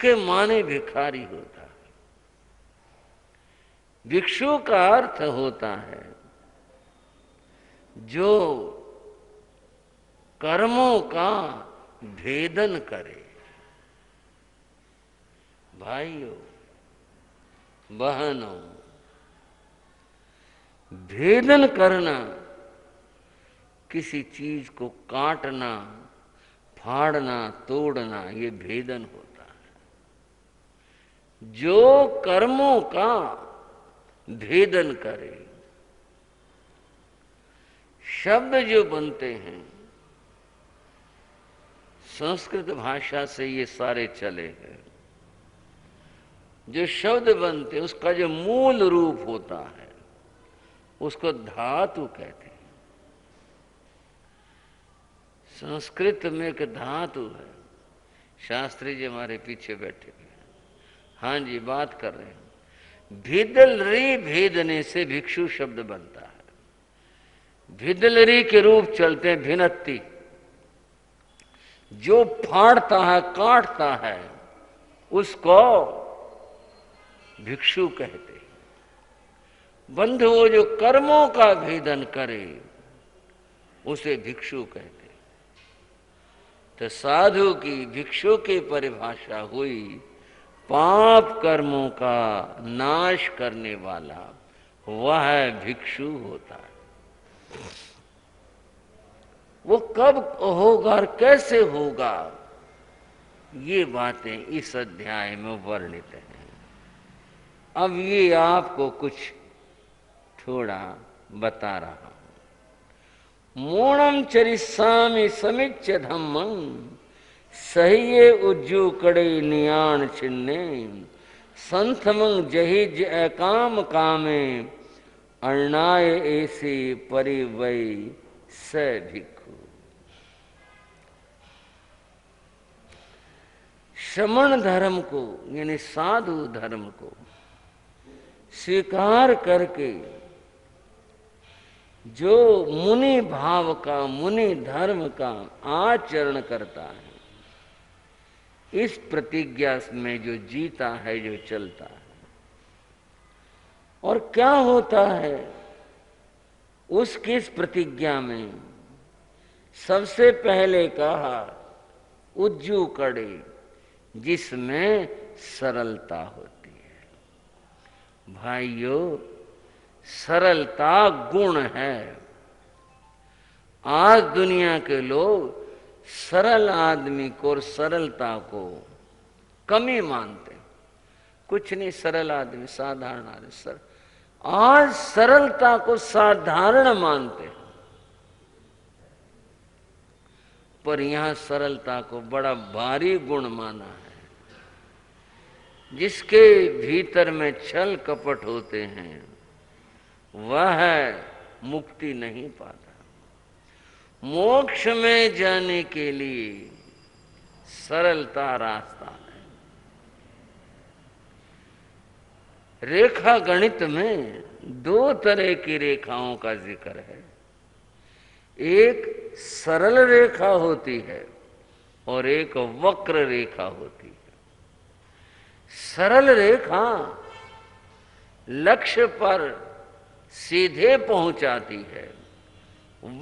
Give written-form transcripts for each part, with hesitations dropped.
उसके माने भिखारी होता है। भिक्षु का अर्थ होता है जो कर्मों का भेदन करे। भाइयों बहनों, भेदन करना, किसी चीज को काटना, फाड़ना, तोड़ना, ये भेदन होता है। जो कर्मों का भेदन करे। शब्द जो बनते हैं, संस्कृत भाषा से ये सारे चले हैं। जो शब्द बनते हैं उसका जो मूल रूप होता है उसको धातु कहते हैं। संस्कृत में एक धातु है। शास्त्री जी हमारे पीछे बैठे हुए हैं। हाँ जी, बात कर रहे हैं। भिदलरी भेदने से भिक्षु शब्द बनता है। भिदलरी के रूप चलते हैं भिनत्ती, जो फाड़ता है, काटता है, उसको भिक्षु कहते हैं। बंधु, वो जो कर्मों का भेदन करे उसे भिक्षु कहते हैं। तो साधु की, भिक्षु की परिभाषा हुई पाप कर्मों का नाश करने वाला, वह भिक्षु होता है। वो कब होगा और कैसे होगा, ये बातें इस अध्याय में वर्णित हैं। अब ये आपको कुछ थोड़ा बता रहा हूं। मोणम चरिस्सामि समिच्य धम्मं सहिये उज्जु कड़े नियाण छिन्ने संथमं जहिज एकाम कामे अर्णाय ऐसे परिवै स भिक्षु। श्रमण धर्म को यानी साधु धर्म को स्वीकार करके जो मुनि भाव का, मुनि धर्म का आचरण करता है, इस प्रतिज्ञा में जो जीता है, जो चलता है, और क्या होता है उसकी इस प्रतिज्ञा में, सबसे पहले कहा उज्जू कड़े, जिसमें सरलता होती है। भाइयों, सरलता गुण है। आज दुनिया के लोग सरल आदमी को और सरलता को कमी मानते हैं। कुछ नहीं, सरल आदमी, साधारण आदमी। आज सरलता को साधारण मानते हैं, पर यहां सरलता को बड़ा भारी गुण माना है। जिसके भीतर में छल कपट होते हैं वह मुक्ति नहीं पाता। मोक्ष में जाने के लिए सरलता रास्ता है। रेखा गणित में दो तरह की रेखाओं का जिक्र है। एक सरल रेखा होती है और एक वक्र रेखा होती है। सरल रेखा लक्ष्य पर सीधे पहुंचाती है।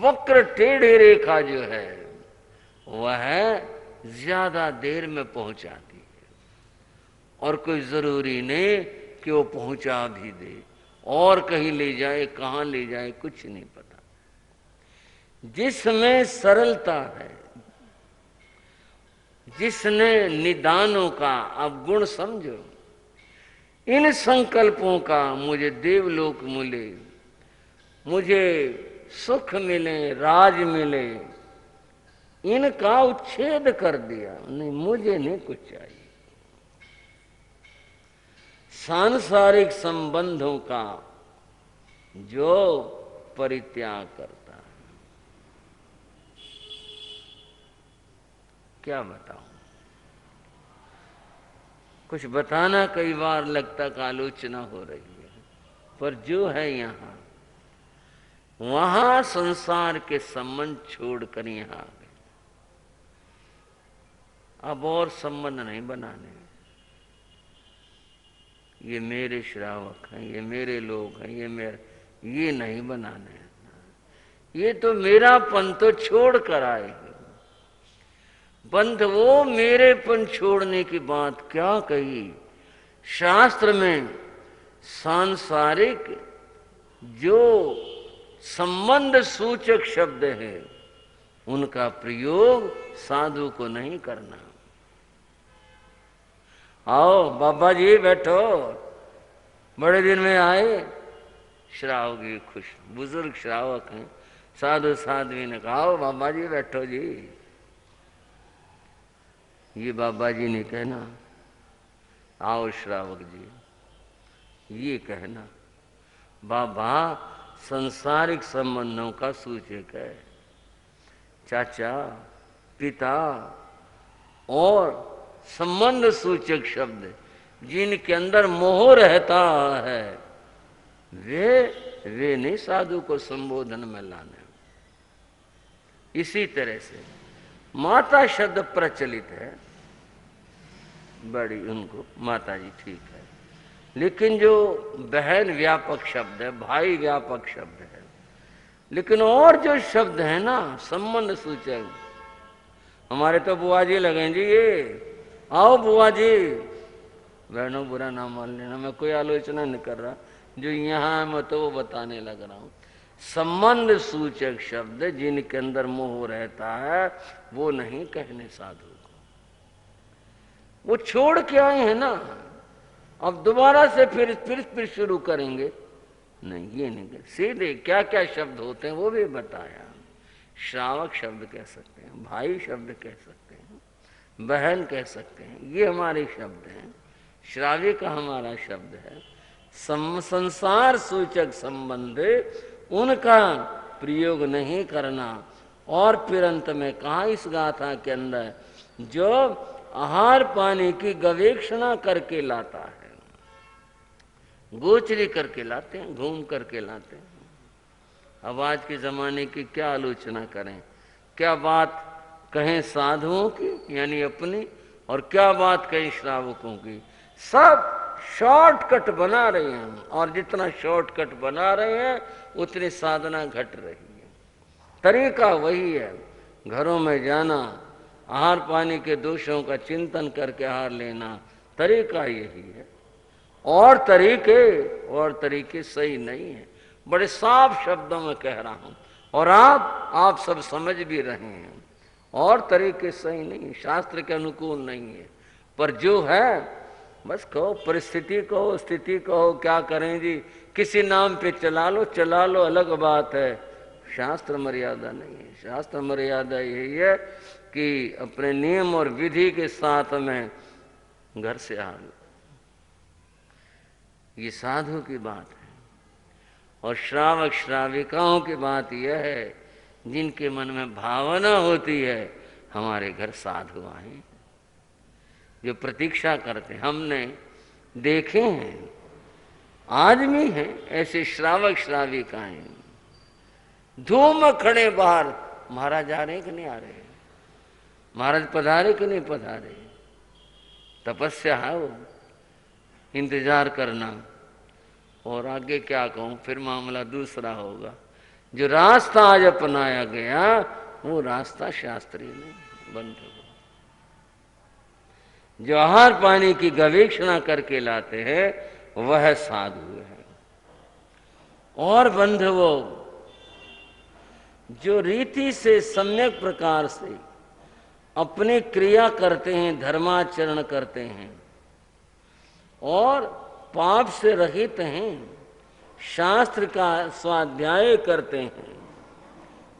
वक्र टेढ़ी रेखा जो है वह ज्यादा देर में पहुंचाती है, और कोई जरूरी नहीं कि वो पहुंचा भी दे, और कहीं ले जाए, कहां ले जाए, कुछ नहीं पता। जिसमें सरलता है, जिसने निदानों का, अब गुण समझो, इन संकल्पों का मुझे देवलोक मिले, मुझे सुख मिले, राज मिले, इनका उच्छेद कर दिया। नहीं, मुझे नहीं कुछ चाहिए। सांसारिक संबंधों का जो परित्याग करता है, क्या बताऊं। कुछ बताना कई बार लगता कि आलोचना हो रही है, पर जो है यहां, वहां संसार के संबंध छोड़कर यहां आ गए। अब और संबंध नहीं बनाने। ये मेरे श्रावक हैं, ये मेरे लोग हैं, ये नहीं बनाने। ये तो मेरापन तो छोड़ कर आएगी। बंध वो मेरेपन छोड़ने की बात क्या कही। शास्त्र में सांसारिक जो संबंध सूचक शब्द है उनका प्रयोग साधु को नहीं करना। आओ बाबा जी बैठो, बड़े दिन में आए। श्रावक भी खुश, बुजुर्ग श्रावक हैं। साधु साध्वी ने कहा आओ बाबा जी बैठो जी। ये बाबा जी ने कहना आओ श्रावक जी, ये कहना बाबा संसारिक संबंधों का सूचक है। चाचा, पिता और संबंध सूचक शब्द जिनके अंदर मोह रहता है वे नहीं साधु को संबोधन में लाने। इसी तरह से माता शब्द प्रचलित है, बड़ी उनको माता जी ठीक है, लेकिन जो बहन व्यापक शब्द है, भाई व्यापक शब्द है। लेकिन और जो शब्द है ना संबंध सूचक, हमारे तो बुआ जी लगे जी, ये आओ बुआ जी। बहनों बुरा ना मान लेना, मैं कोई आलोचना नहीं कर रहा, जो यहाँ मैं तो वो बताने लग रहा हूँ। संबंध सूचक शब्द जिनके अंदर मोह रहता है वो नहीं कहने साधु को। वो छोड़ के आए हैं ना, अब दोबारा से फिर शुरू करेंगे नहीं, ये नहीं। सीधे क्या क्या शब्द होते हैं वो भी बताया। श्रावक शब्द कह सकते हैं, भाई शब्द कह सकते हैं, बहन कह सकते हैं, ये हमारे शब्द हैं। श्राव्य का हमारा शब्द है। संसार सूचक संबंध उनका प्रयोग नहीं करना। और फिर अंत में कहा इस गाथा के अंदर, जो आहार पानी की गवेषणा करके लाता है, गोचरी करके लाते हैं, घूम करके लाते हैं। अब आज के जमाने की क्या आलोचना करें, क्या बात कहें साधुओं की यानी अपनी, और क्या बात कहें श्रावकों की। सब शॉर्टकट बना रहे हैं, और जितना शॉर्टकट बना रहे हैं उतनी साधना घट रही है। तरीका वही है, घरों में जाना, आहार पानी के दोषों का चिंतन करके आहार लेना, तरीका यही है। और तरीके सही नहीं है। बड़े साफ शब्दों में कह रहा हूं, और आप सब समझ भी रहे हैं। और तरीके सही नहीं है, शास्त्र के अनुकूल नहीं है। पर जो है बस कहो, परिस्थिति कहो, स्थिति कहो, क्या करें जी, किसी नाम पे चला लो, अलग बात है। शास्त्र मर्यादा नहीं है। शास्त्र मर्यादा यही है कि अपने नियम और विधि के साथ में घर से आ लो। ये साधु की बात है। और श्रावक श्राविकाओं की बात यह है जिनके मन में भावना होती है हमारे घर साधु आए, जो प्रतीक्षा करते। हमने देखे हैं, आज भी हैं ऐसे श्रावक श्राविकाएं, धूम खड़े बाहर, महाराज आ रहे कि नहीं आ रहे, महाराज पधारे कि नहीं पधारे। तपस्या है वो, इंतजार करना। और आगे क्या कहूं, फिर मामला दूसरा होगा। जो रास्ता आज अपनाया गया वो रास्ता शास्त्रीय नहीं। बंधु जो आहार पानी की गवेषणा करके लाते हैं वह साधु है। और बंधुओं, जो रीति से सम्यक प्रकार से अपनी क्रिया करते हैं, धर्माचरण करते हैं और पाप से रहित हैं, शास्त्र का स्वाध्याय करते हैं,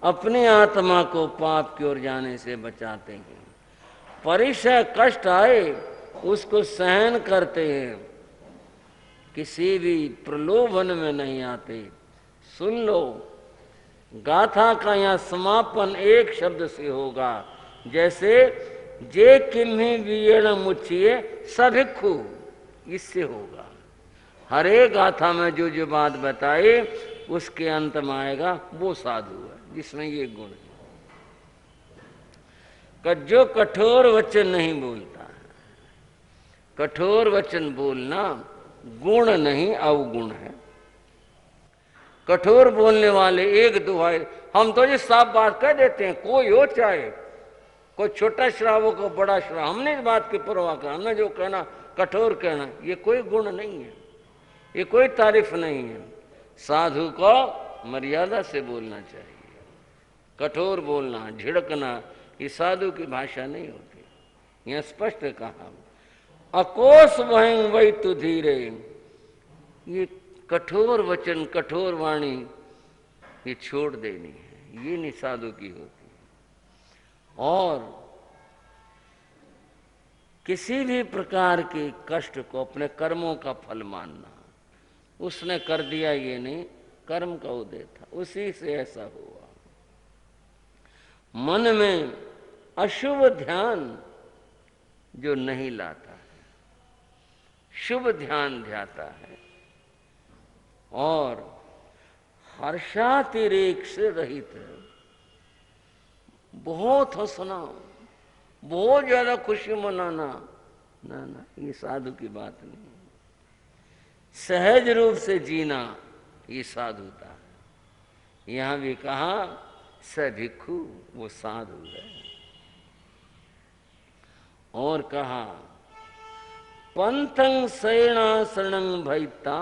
अपनी आत्मा को पाप की ओर जाने से बचाते हैं, परिचय कष्ट आए उसको सहन करते हैं, किसी भी प्रलोभन में नहीं आते। सुन लो, गाथा का यहाँ समापन एक शब्द से होगा, जैसे जे किम्ही वियेण मुच्चिए सभिक्खु, इससे होगा। हर एक गाथा में जो बात बताए उसके अंत में आएगा वो साधु है जिसमें ये गुण है। जो कठोर वचन नहीं बोलता है, कठोर वचन बोलना गुण नहीं अवगुण है। कठोर बोलने वाले एक दुहाई, हम तो ये साफ बात कह देते हैं, कोई हो चाहे कोई छोटा श्राव हो को बड़ा श्राव, हमने इस बात की परवाह कर, हमने जो कहना कठोर कहना, ये कोई गुण नहीं है, ये कोई तारीफ नहीं है। साधु को मर्यादा से बोलना चाहिए। कठोर बोलना, झिड़कना, ये साधु की भाषा नहीं होती। यह स्पष्ट कहा, अकोस वहीं वही तु धीरे, ये कठोर वचन, कठोर वाणी ये छोड़ देनी है, ये नहीं साधु की होती। और किसी भी प्रकार के कष्ट को अपने कर्मों का फल मानना, उसने कर दिया ये नहीं, कर्म का उदय था, उसी से ऐसा हुआ। मन में अशुभ ध्यान जो नहीं लाता है, शुभ ध्यान ध्याता है, और हर्षातिरेक से रहित है। बहुत हंसना, बहुत ज्यादा खुशी मनाना, ना ना, ये साधु की बात नहीं। सहज रूप से जीना, ये साधुता है। यहां भी कहा स भिक्षु, वो साधु है। और कहा पंथं शयनासनं भयता,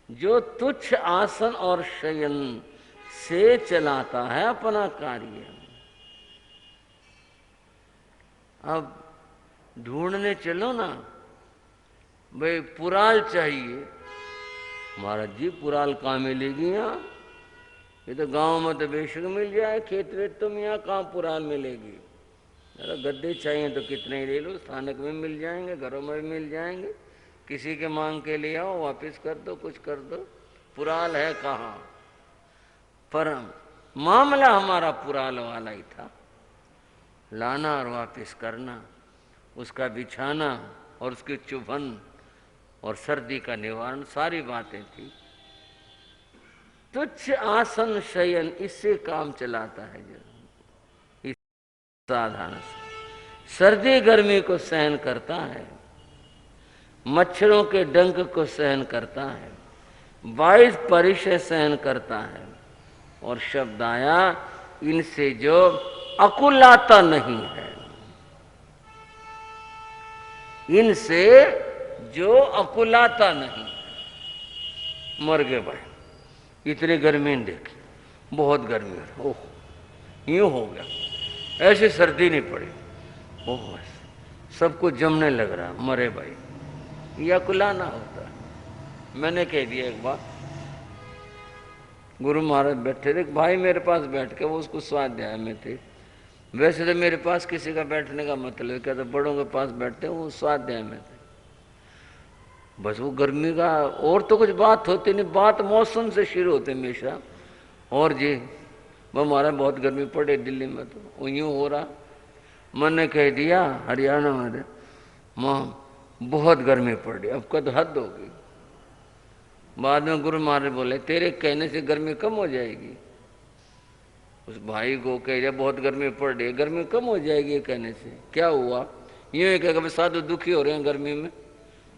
जो तुच्छ आसन और शयन से चलाता है अपना कार्य। अब ढूंढने चलो ना, भाई पुराल चाहिए, महाराज जी पुराल कहाँ मिलेगी यहाँ, ये तो गांव में तो बेशक मिल जाए, खेत वेत तुम यहाँ कहाँ पुराल मिलेगी। अरे गद्दे चाहिए तो कितने ही ले लो, स्थानक में मिल जाएंगे, घरों में भी मिल जाएंगे, किसी के मांग के लिए आओ, वापस कर दो, कुछ कर दो, पुराल है कहाँ। पर मामला हमारा पुराल वाला ही था, लाना और वापस करना, उसका बिछाना और उसकी चुभन और सर्दी का निवारण, सारी बातें थी। तुच्छ आसन शयन, इससे काम चलाता है जो इस साधारण से। सर्दी गर्मी को सहन करता है, मच्छरों के डंक को सहन करता है, वायु परिचय सहन करता है, और शब्द आया इनसे जो अकुलाता नहीं है, इनसे जो अकुलाता नहीं है। मर गए भाई, इतनी गर्मी नहीं देखी, बहुत गर्मी है, ओह यूं हो गया, ऐसे सर्दी नहीं पड़ी, ओह सबको जमने लग रहा, मरे भाई, ये अकुलाना होता है। मैंने कह दिया एक बार, गुरु महाराज बैठे थे, भाई मेरे पास बैठ के, वो उसको स्वाध्याय में थे। वैसे तो मेरे पास किसी का बैठने का मतलब क्या, तो बड़ों के पास बैठते हैं, वो स्वाध्याय में थे। बस वो गर्मी का और तो कुछ बात होती नहीं, बात मौसम से शुरू होते हमेशा। और जी वो हमारा बहुत गर्मी पड़े दिल्ली में, तो यूँ हो रहा। मैंने कह दिया हरियाणा में माँ बहुत गर्मी पड़ रही, अब कद हद होगी। बाद में गुरु महाराज बोले तेरे कहने से गर्मी कम हो जाएगी। उस भाई को कह दिया बहुत गर्मी पड़ रही है, गर्मी कम हो जाएगी कहने से क्या हुआ। यूँ ही कहेगा साधु दुखी हो रहे हैं गर्मी में,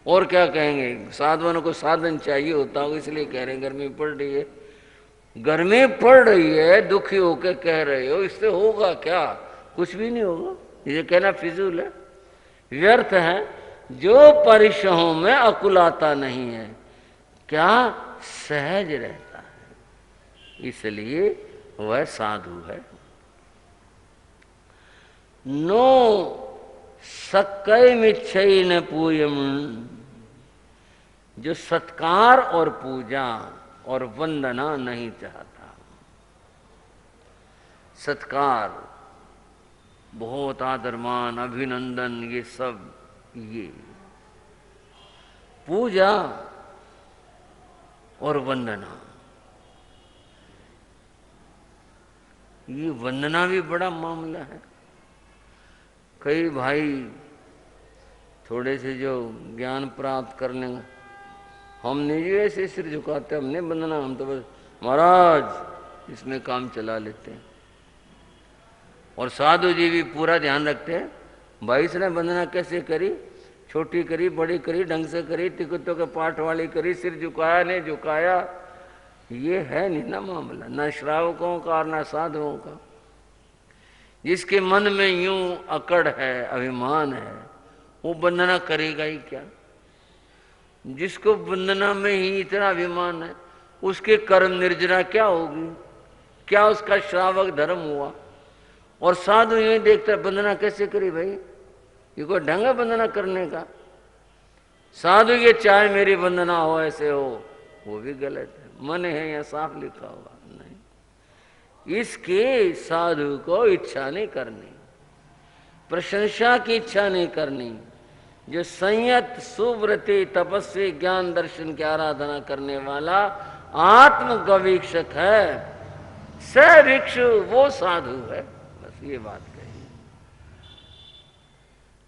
और क्या कहेंगे, साधुओं को साधन चाहिए होता हो इसलिए कह रहे हैं गर्मी पड़ रही है। गर्मी पड़ रही है दुखी होकर कह रहे हो, इससे होगा क्या, कुछ भी नहीं होगा। ये कहना फिजूल है, व्यर्थ है। जो परिश्रमों में अकुलाता नहीं है, क्या सहज रहता है, इसलिए वह साधु है। नो सक्कय मिच्छई न पूयम, जो सत्कार और पूजा और वंदना नहीं चाहता। सत्कार, बहुत आदरमान, अभिनंदन, ये सब, ये पूजा और वंदना, ये वंदना भी बड़ा मामला है। कई भाई थोड़े से जो ज्ञान प्राप्त कर लेंगे, हम नहीं ऐसे सिर झुकाते, हमने वंदना, हम तो बस महाराज इसमें काम चला लेते हैं। और साधु जी भी पूरा ध्यान रखते हैं, भाई इसने वंदना कैसे करी, छोटी करी, बड़ी करी, ढंग से करी, टिकटों के पाठ वाली करी, सिर झुकाया नहीं झुकाया, ये है नहीं ना मामला, न श्रावकों का और न साधुओं का। जिसके मन में यूं अकड़ है, अभिमान है, वो वंदना करेगा ही क्या? जिसको वंदना में ही इतना अभिमान है, उसके कर्म निर्जरा क्या होगी? क्या उसका श्रावक धर्म हुआ? और साधु यही देखता है वंदना कैसे करी भाई, ये कोई ढंग है वंदना करने का? साधु ये चाहे मेरी वंदना हो ऐसे हो, वो भी गलत है। मन है या साफ लिखा हुआ नहीं। इसके साधु को इच्छा नहीं करनी, प्रशंसा की इच्छा नहीं करनी। जो संयत सुव्रति तपस्वी ज्ञान दर्शन की आराधना करने वाला आत्म गवीक्षक है, स भिक्षु वो साधु है। बस ये बात कही।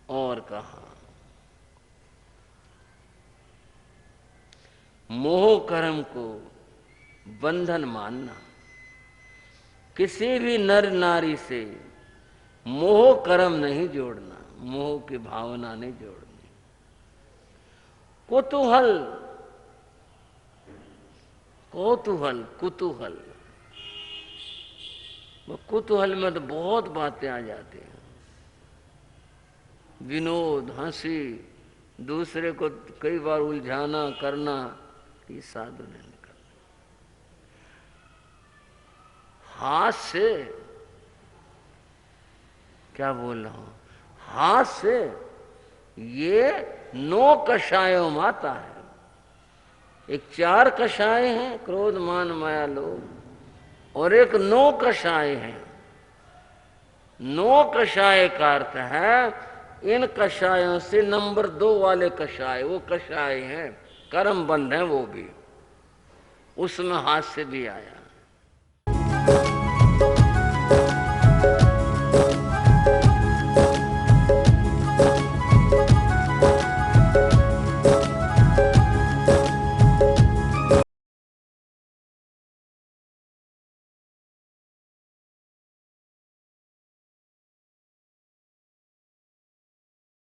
और कहा मोह कर्म को बंधन मानना, किसी भी नर नारी से मोह कर्म नहीं जोड़ना, मोह की भावना नहीं जोड़नी। कुतूहल, कौतूहल, कुतूहल, वो कुतूहल में तो बहुत बातें आ जाती हैं, विनोद, हंसी, दूसरे को कई बार उलझाना करना, ये साधु नहीं करना। हाथ से, क्या बोल रहा हूं, हाथ से ये 9 कषायों माता है। एक 4 कषाय हैं, क्रोध मान माया लोभ, और एक 9 कषाय हैं। 9 कषाय का अर्थ है इन कषायों से नंबर 2 वाले कषाय, वो कषाय हैं कर्म बंध है, वो भी उसमें हाथ से भी आया।